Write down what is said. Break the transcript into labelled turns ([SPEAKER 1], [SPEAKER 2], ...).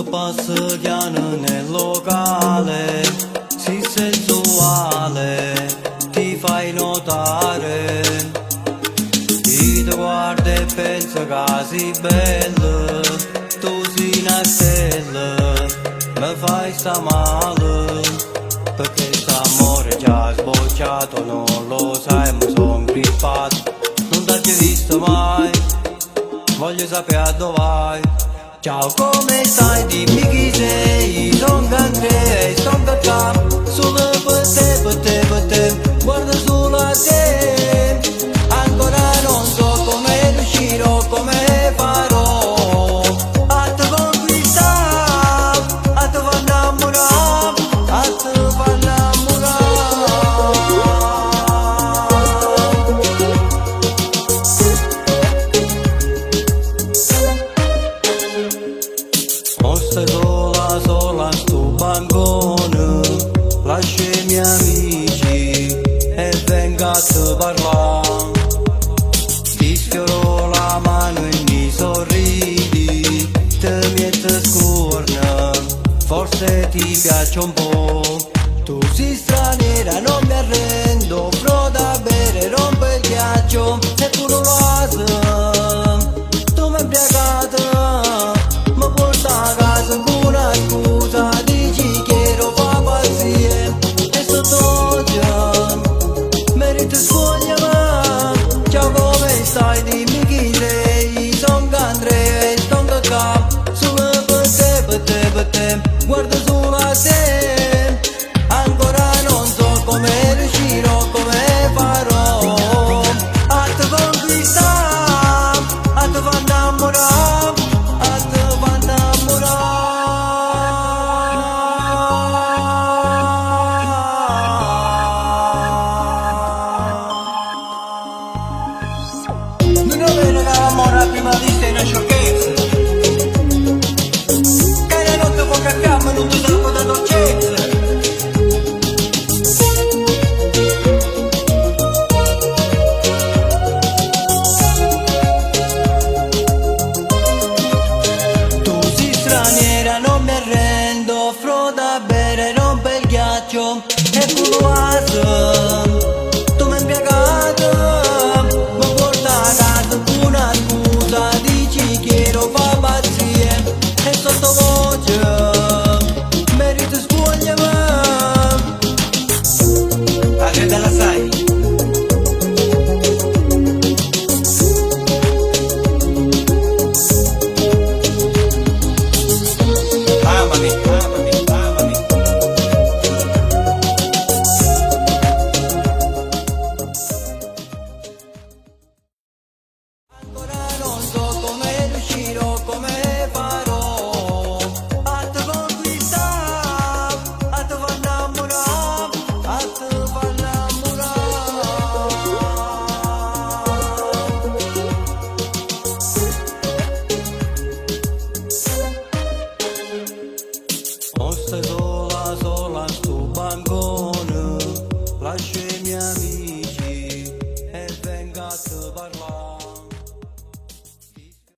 [SPEAKER 1] passa chiano nel locale, si sensuale, ti fai notare. Ti guarda e pensa che sei bella, tu sei una stella, mi fai sta male, perché st'amore già sbocciato, non lo sai ma son grippato, non t'ho più visto mai, voglio sapere dove vai. Ciao, come stai? Dimmi chi sei, sono Andrea e sto qua, solo per te, guarda solo a te. Ancora non so come riuscirò, come farò a te conquistare, a te far innamorare, a te far innamorare. Non stai sola sto bancone, lascia i miei amici e venga a te parlare. Ti sfioro la mano e mi sorridi, te mette scorna, forse ti piace un po'. Tu sei straniera, non mi arrendo, froda a bere, rompe il ghiaccio e tu non lo sai. Tu mi hai imbriagata, mi porta a casa con una scusa, dici che ero fa pazzia e sotto già merito sfogliami. Ciao, come stai? Dimmi chi sei, sono Andrea e sto qua, solo per te, guarda solo a te. Ancora non so come riuscirò, come farò a te conquistare, a te far innamorare, a te far innamorare. Non avere l'amore prima di te una sciocchezza, che la notte può cambiare ma non ti salvo da dolcezza. Tu sei straniera, non mi arrendo, froda a bere, rompe il ghiaccio e tu lo sai.